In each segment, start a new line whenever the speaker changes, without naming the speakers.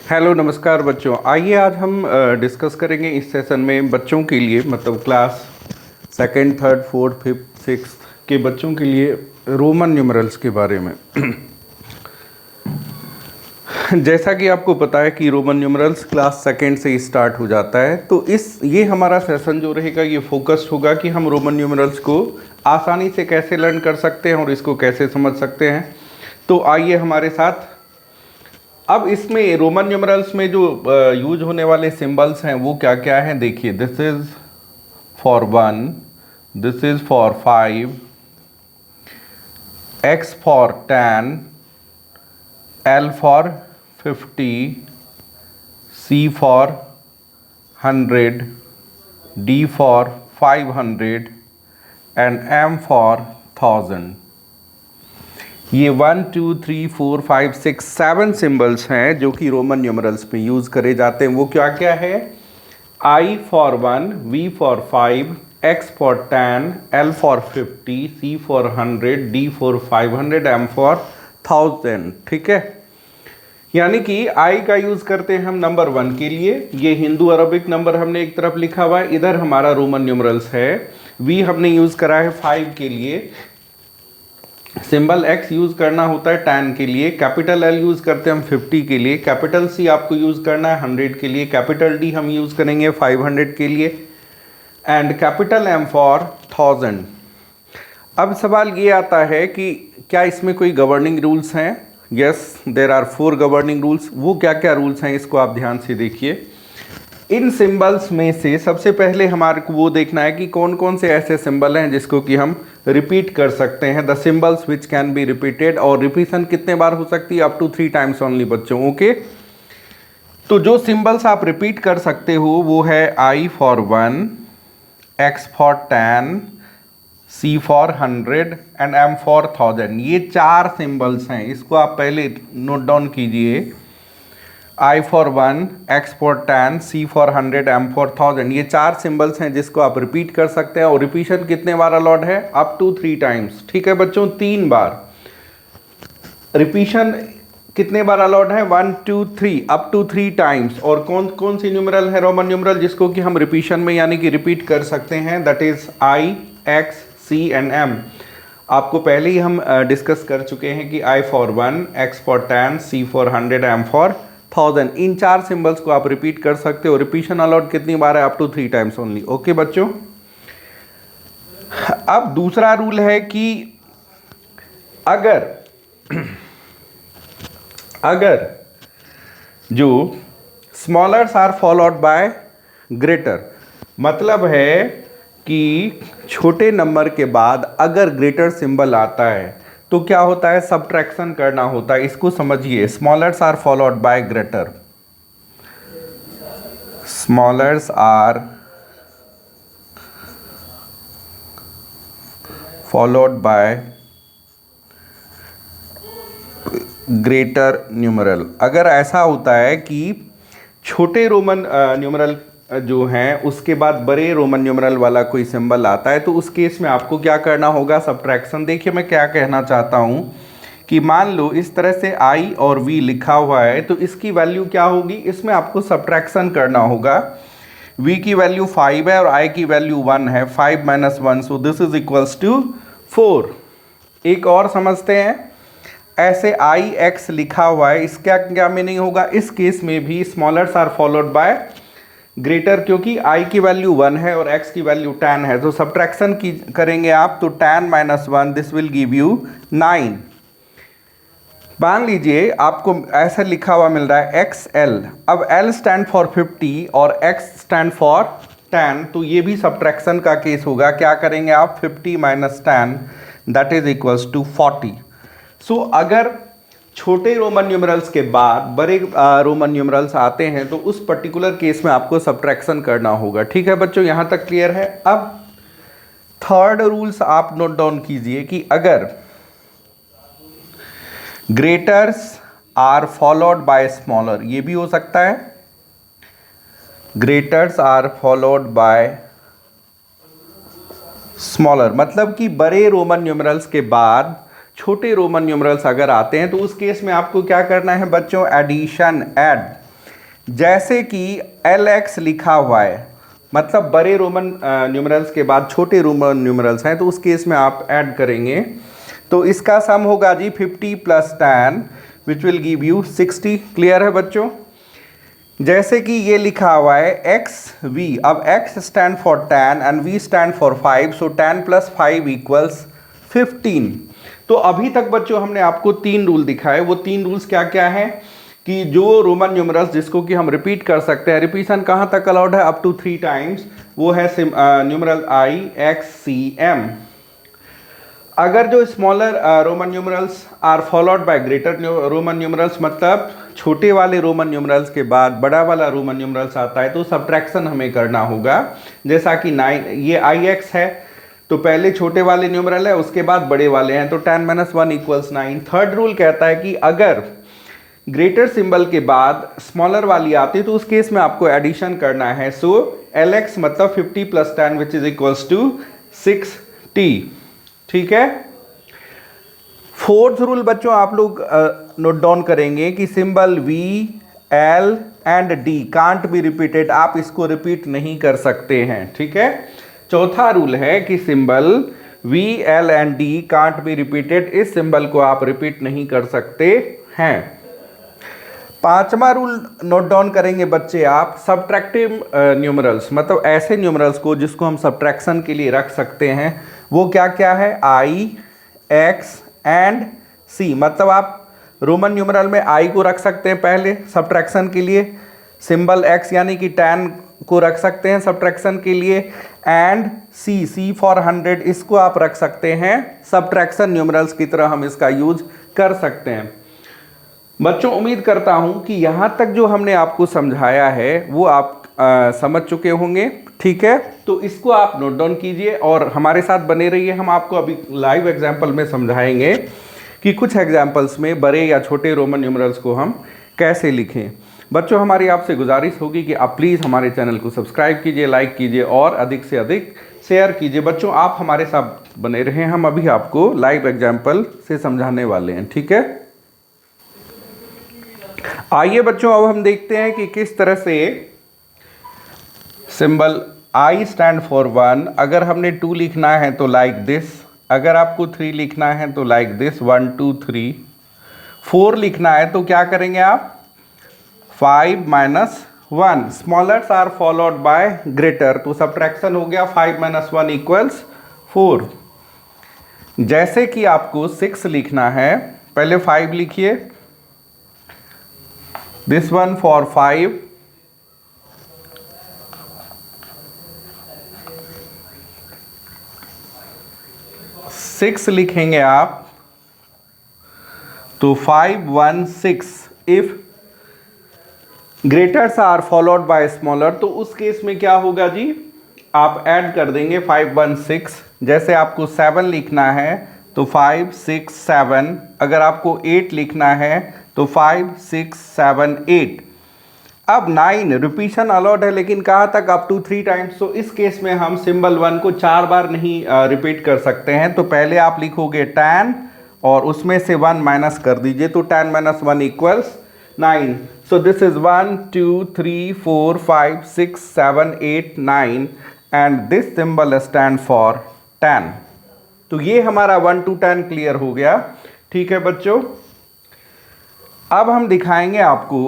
Hello नमस्कार बच्चों। आइए आज हम डिस्कस करेंगे इस सेशन में बच्चों के लिए, मतलब class second, third, fourth, fifth, sixth के बच्चों के लिए रोमन न्यूमरल्स के बारे में। जैसा कि आपको पता है कि रोमन न्यूमरल्स क्लास सेकंड से ही स्टार्ट हो जाता है, तो ये हमारा सेशन जो रहेगा ये फोकस्ड होगा कि हम रोमन न्यूमरल्स को आसानी से कैसे लर्न कर सकते हैं और इसको कैसे समझ सकते हैं। तो आइए हमारे साथ। अब इसमें रोमन न्यूमरल्स में जो यूज होने वाले सिंबल्स हैं वो क्या क्या हैं, देखिए। This is for 1, this is for 5, X for 10, L for 50, C for 100, D for 500 and M for 1000। ये 1, 2, 3, 4, 5, 6, 7 सिंबल्स हैं जो कि रोमन न्यूमरल्स में यूज़ करे जाते हैं। वो क्या क्या है? I for 1, V for 5, X for 10, L for 50, C for 100, D for 500, M for 1000। ठीक है, यानी कि I का यूज़ करते हैं हम नंबर 1 के लिए। ये हिंदू अरबिक नंबर हमने एक तरफ लिखा हुआ है, इधर हमारा रोमन न्यूमरल्स है। V हमने यूज़ करा है 5 के लिए। सिंबल X यूज़ करना होता है 10 के लिए। कैपिटल L यूज़ करते हैं हम 50 के लिए। कैपिटल C आपको यूज़ करना है 100 के लिए। कैपिटल D हम यूज़ करेंगे 500 के लिए एंड कैपिटल M फॉर 1000। अब सवाल ये आता है कि क्या इसमें कोई गवर्निंग रूल्स हैं? Yes, there are 4 governing rules. वो क्या क्या रूल्स हैं इसको आप ध्यान से देखिए। इन सिंबल्स में से सबसे पहले हमारे को वो देखना है कि कौन कौन से ऐसे सिंबल हैं जिसको कि हम रिपीट कर सकते हैं। The symbols which can be repeated, और रिपीशन कितने बार हो सकती है? अप टू 3 टाइम्स ओनली बच्चों। ओके, तो जो सिंबल्स आप रिपीट कर सकते हो वो है I for 1, X for 10, C for 100 and M for 1000। ये 4 सिंबल्स हैं, इसको आप पहले नोट डाउन कीजिए। I for 1, X for 10, C for 100, M for 1000। ये 4 सिंबल्स हैं जिसको आप रिपीट कर सकते हैं, और रिपीशन कितने बार अलाउड है? Up to 3 times. ठीक है बच्चों, 3 बार रिपीशन कितने बार अलाउड है? 1, 2, 3, अप टू 3 टाइम्स। और कौन कौन सी न्यूमरल है रोमन न्यूमरल जिसको कि हम रिपीशन में यानी कि रिपीट कर सकते हैं? That is I, X, C and M। आपको पहले ही हम डिस्कस कर चुके हैं कि I for 1, X for 10, C for 100, M for 1000। In 4 symbols को आप रिपीट कर सकते हो। रिपीशन अलाउड कितनी बार है? Up to 3 times only. Okay बच्चों, अब दूसरा रूल है कि अगर जो smallers are followed by greater, मतलब है कि छोटे नंबर के बाद अगर ग्रेटर सिंबल आता है तो क्या होता है? सब्ट्रैक्शन करना होता है। इसको समझिए। Smallers are followed by greater, smallers are followed by greater numeral. अगर ऐसा होता है कि छोटे रोमन न्यूमरल जो हैं उसके बाद बड़े रोमन न्यूमरल वाला कोई सिंबल आता है, तो उस केस में आपको क्या करना होगा? सब्ट्रैक्शन। देखिए मैं क्या कहना चाहता हूँ कि मान लो इस तरह से I और V लिखा हुआ है, तो इसकी वैल्यू क्या होगी? इसमें आपको सब्ट्रैक्शन करना होगा। V की वैल्यू 5 है और I की वैल्यू 1 है। 5 - 1, so this is equals to 4। एक और समझते हैं। ऐसे I, X लिखा हुआ है, इसका क्या मीनिंग होगा? इस केस में भी स्मॉलर्स आर फॉलोड बाय ग्रेटर, क्योंकि I की वैल्यू 1 है और X की वैल्यू 10 है। तो सब्ट्रैक्शन की करेंगे आप, तो 10 - 1, दिस विल गिव यू 9। मान लीजिए आपको ऐसा लिखा हुआ मिल रहा है XL। अब L स्टैंड फॉर 50 और X स्टैंड फॉर 10, तो ये भी सब्ट्रैक्शन का केस होगा। क्या करेंगे आप? 50 - 10 दैट इज इक्वल्स टू 40। सो अगर छोटे रोमन न्यूमरल्स के बाद बड़े रोमन न्यूमरल्स आते हैं तो उस पर्टिकुलर केस में आपको सब्ट्रैक्शन करना होगा। ठीक है बच्चों, यहाँ तक क्लियर है? अब थर्ड रूल्स आप नोट डाउन कीजिए कि अगर ग्रेटर्स आर फॉलोड बाय स्मॉलर, ये भी हो सकता है। ग्रेटर्स आर फॉलोड बाय स्मॉलर, मतलब कि बड़े रोमन न्यूमरल्स के बाद छोटे रोमन न्यूमरल्स अगर आते हैं तो उस केस में आपको क्या करना है बच्चों? Addition, add. जैसे कि LX लिखा हुआ है, मतलब बड़े रोमन न्यूमरल्स के बाद छोटे रोमन न्यूमरल्स हैं, तो उस केस में आप ऐड करेंगे तो इसका सम होगा जी 50 plus 10 which will give you 60। Clear है बच्चों? जैसे कि ये लिखा हुआ है XV, अब X stand for 10 and V stand for 5, so 10 plus 5 equals 15। तो अभी तक बच्चों हमने आपको 3 रूल दिखाए। वो 3 रूल्स क्या क्या हैं कि जो रोमन न्यूमरल्स जिसको कि हम रिपीट कर सकते हैं, रिपीशन कहाँ तक अलाउड है? अप टू 3 टाइम्स, वो है न्यूमरल IXCM। अगर जो smaller Roman numerals are followed by greater Roman numerals, मतलब छोटे वाले रोमन न्यूमरल्स के बाद बड़ा वाला रोमन न्यूमरल्स आता है, तो सब्ट्रैक्शन हमें करना होगा। जैसा कि 9, ये IX है तो पहले छोटे वाले न्यूमरल है, उसके बाद बड़े वाले हैं, तो 10 - 1 इक्वल्स 9। थर्ड रूल कहता है कि अगर ग्रेटर सिंबल के बाद स्मॉलर वाली आती है तो उस केस में आपको एडिशन करना है। सो LX मतलब 50 plus 10 which is equals to 60। ठीक है। फोर्थ रूल बच्चों आप लोग नोट डाउन करेंगे कि symbol V, L and D can't be repeated, आप इसको रिपीट नहीं कर सकते हैं। ठीक है। चौथा रूल है कि symbol V, L and D can't be repeated, इस सिंबल को आप रिपीट नहीं कर सकते हैं। पांचवा रूल नोट डाउन करेंगे बच्चे आप, सब्ट्रैक्टिव न्यूमरल्स, मतलब ऐसे न्यूमरल्स को जिसको हम सब्ट्रैक्शन के लिए रख सकते हैं, वो क्या क्या है? I, X and C। मतलब आप रोमन न्यूमरल में I को रख सकते हैं पहले सब्ट्रैक्शन के लिए, सिंबल X यानी कि 10 को रख सकते हैं सब्ट्रैक्शन के लिए, एंड C फॉर 100, इसको आप रख सकते हैं सब्ट्रैक्शन न्यूमरल्स की तरह, हम इसका यूज कर सकते हैं। बच्चों उम्मीद करता हूं कि यहाँ तक जो हमने आपको समझाया है वो आप समझ चुके होंगे। ठीक है, तो इसको आप नोट डाउन कीजिए और हमारे साथ बने रहिए। हम आपको अभी लाइव एग्जाम्पल में समझाएंगे कि कुछ एग्जाम्पल्स में बड़े या छोटे रोमन न्यूमरल्स को हम कैसे लिखें। बच्चों हमारी आपसे गुजारिश होगी कि आप प्लीज़ हमारे चैनल को सब्सक्राइब कीजिए, लाइक कीजिए और अधिक से अधिक शेयर कीजिए। बच्चों आप हमारे साथ बने रहें, हम अभी आपको लाइव एग्जाम्पल से समझाने वाले हैं। ठीक है, आइए बच्चों अब हम देखते हैं कि किस तरह से सिंबल I स्टैंड फॉर 1, अगर हमने 2 लिखना है तो लाइक दिस, अगर आपको 3 लिखना है तो लाइक दिस, 1 2 3। 4 लिखना है तो क्या करेंगे आप? 5 - 1, स्मॉलर्स आर फॉलोड बाय ग्रेटर, तो सब्ट्रैक्शन हो गया 5 - 1 इक्वल्स 4। जैसे कि आपको 6 लिखना है, पहले 5 लिखिए, दिस वन फॉर 5, 6 लिखेंगे आप तो 5 1 6। If greaters are followed by smaller, तो उस केस में क्या होगा जी? आप ऐड कर देंगे 5 1 6। जैसे आपको 7 लिखना है तो 5 6 7, अगर आपको 8 लिखना है तो 5 6 7 8। अब 9 रिपीशन अलाउड है, लेकिन कहाँ तक? Up to 3 times. तो इस केस में हम सिंबल 1 को 4 बार नहीं रिपीट कर सकते हैं। तो पहले आप लिखोगे 10 और उसमें से 1 माइनस कर दीजिए, तो 10 - 1 equals 9। So this is 1 2 3 4 5 6 7 8 9 and this symbol stand for 10। तो ये हमारा 1 to 10 क्लियर हो गया। ठीक है बच्चों, अब हम दिखाएंगे आपको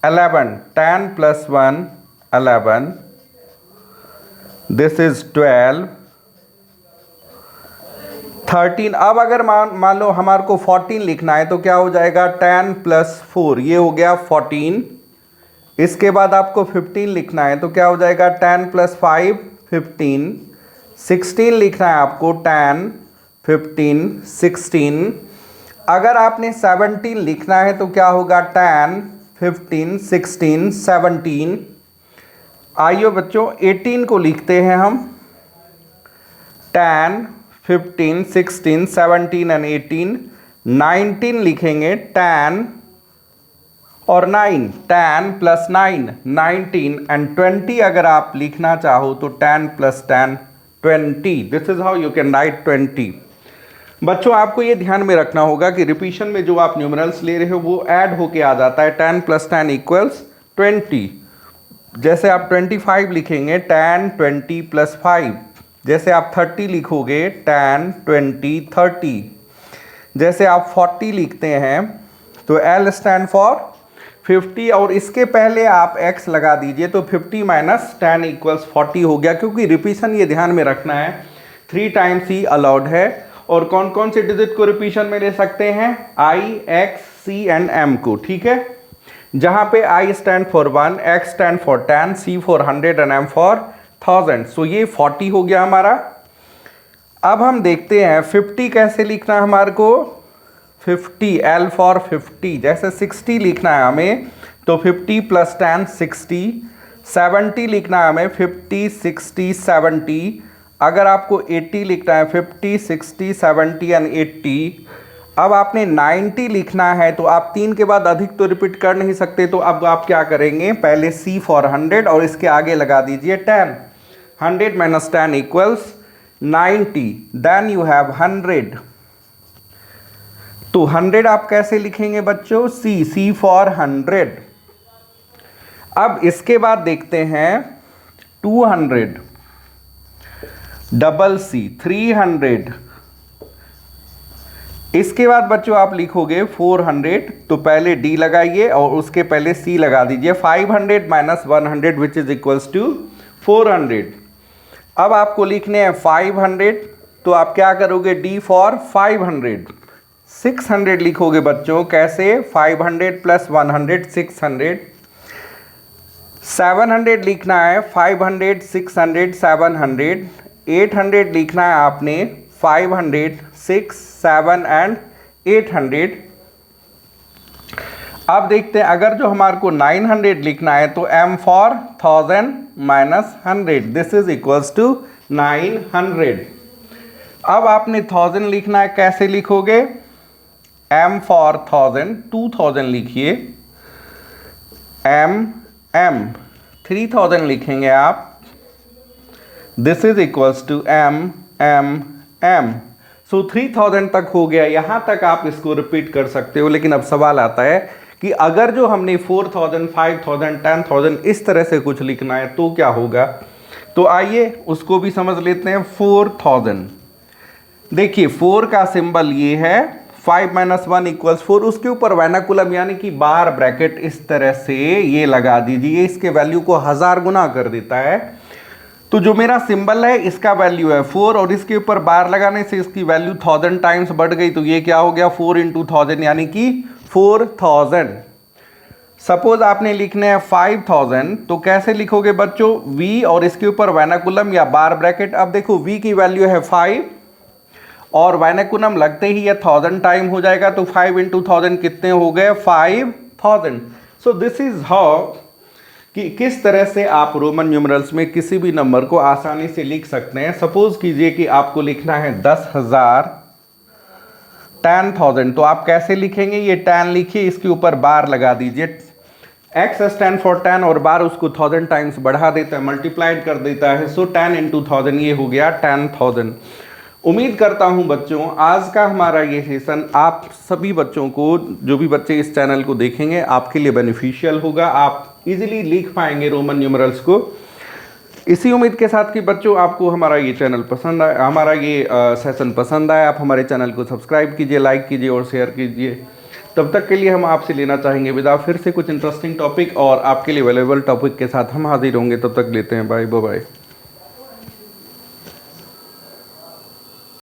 11, 10 + 1 11, दिस इज 12 13। अब अगर मान लो हमारे को 14 लिखना है तो क्या हो जाएगा? 10 + 4, ये हो गया 14। इसके बाद आपको 15 लिखना है तो क्या हो जाएगा? 10 + 5 15। 16 लिखना है आपको, 10 15 16। अगर आपने 17 लिखना है तो क्या होगा? 10 15 16 17। आइए बच्चों 18 को लिखते हैं हम, 10 15 16 17 एंड 18। 19 लिखेंगे, 10 और 9, 10 + 9 19 एंड 20 अगर आप लिखना चाहो तो 10 + 10 20। This is how you can write 20। बच्चों आपको ये ध्यान में रखना होगा कि रिपीशन में जो आप न्यूमरल्स ले रहे हो वो ऐड होके आ जाता है। 10 + 10 = 20। जैसे आप 25 लिखेंगे 10 20 + 5। जैसे आप 30 लिखोगे 10 20 30। जैसे आप 40 लिखते हैं तो L स्टैंड फॉर 50 और इसके पहले आप x लगा दीजिए तो 50 - 10 = 40 हो गया। क्योंकि रिपीशन ये ध्यान में रखना है 3 टाइम्स ही अलाउड है। और कौन कौन से डिजिट को रिपीशन में ले सकते हैं? I, X, C and M को। ठीक है, जहां पे I stand for 1, X stand for 10, C for 100 and M for 1000। सो ये 40 हो गया हमारा। अब हम देखते हैं 50 कैसे लिखना है हमारे को। 50 L फॉर 50। जैसे 60 लिखना है हमें तो 50 + 10 60। 70 लिखना है हमें 50 60 70। अगर आपको 80 लिखना है 50 60 70 एंड 80। अब आपने 90 लिखना है तो आप 3 के बाद अधिक तो रिपीट कर नहीं सकते, तो अब आप क्या करेंगे, पहले C फॉर 100 और इसके आगे लगा दीजिए 10। 100 - 10 = 90। Then you have 100। तो 100 आप कैसे लिखेंगे बच्चों? C for 100। अब इसके बाद देखते हैं 200, डबल C 300। इसके बाद बच्चों आप लिखोगे 400 तो पहले D लगाइए और उसके पहले C लगा दीजिए। 500 - 100 विच इज इक्वल्स टू 400। अब आपको लिखने हैं 500 तो आप क्या करोगे? D for 500। 600 लिखोगे बच्चों, कैसे? 500 + 100 600। 700 लिखना है 500 600 700। 800 लिखना है आपने 500 6 7 एंड 800। अब देखते हैं अगर जो हमारे को 900 लिखना है तो M for 1000 - 100 this is equals to 900। अब आपने 1000 लिखना है, कैसे लिखोगे? M फॉर 1000 2000 लिखिए। M 3000 लिखेंगे आप। This is equals to M। So 3000 तक हो गया। यहां तक आप इसको रिपीट कर सकते हो। लेकिन अब सवाल आता है कि अगर जो हमने 4000 5000 10000 इस तरह से कुछ लिखना है तो क्या होगा? तो आइए उसको भी समझ लेते हैं। 4000, देखिए 4 का सिंबल ये है, 5 - 1 = 4। उसके ऊपर वर्नाकुलम यानी कि बार ब्रैकेट इस तरह से ये लगा दीजिए, इसके वैल्यू को 1000 गुना कर देता है। तो जो मेरा सिंबल है इसका वैल्यू है 4 और इसके ऊपर बार लगाने से इसकी वैल्यू 1000 टाइम्स बढ़ गई। तो ये क्या हो गया? 4 × 1000 यानी कि 4000। सपोज आपने लिखने हैं 5000 तो कैसे लिखोगे बच्चों? V और इसके ऊपर वर्नाकुलम या बार ब्रैकेट। अब देखो V की वैल्यू है 5 और वर्नाकुलम लगते ही ये 1000 टाइम हो जाएगा। तो 5 × 1000 कितने हो गए? 5000। सो दिस इज हाउ कि किस तरह से आप रोमन न्यूमरल्स में किसी भी नंबर को आसानी से लिख सकते हैं। सपोज कीजिए कि आपको लिखना है 10,000 10,000 तो आप कैसे लिखेंगे? ये 10 लिखिए, इसके ऊपर बार लगा दीजिए। X स्टैंड फॉर 10 और बार उसको 1000 टाइम्स बढ़ा देता है, मल्टीप्लाइड कर देता है। सो 10 × 1000 ये हो गया 10,000। उम्मीद करता हूं बच्चों आज का हमारा ये सेशन आप सभी बच्चों को, जो भी बच्चे इस चैनल को देखेंगे, आपके लिए बेनिफिशियल होगा। आप इजीली लिख पाएंगे रोमन न्यूमरल्स को। इसी उम्मीद के साथ कि बच्चों आपको हमारा ये चैनल पसंद आया, हमारा ये सेशन पसंद आया, आप हमारे चैनल को सब्सक्राइब कीजिए, लाइक कीजिए और शेयर कीजिए। तब तक के लिए हम आपसे लेना चाहेंगे विदा। फिर से कुछ इंटरेस्टिंग टॉपिक और आपके लिए अवेलेबल टॉपिक के साथ हम हाजिर होंगे। तब तक लेते हैं बाय बाय।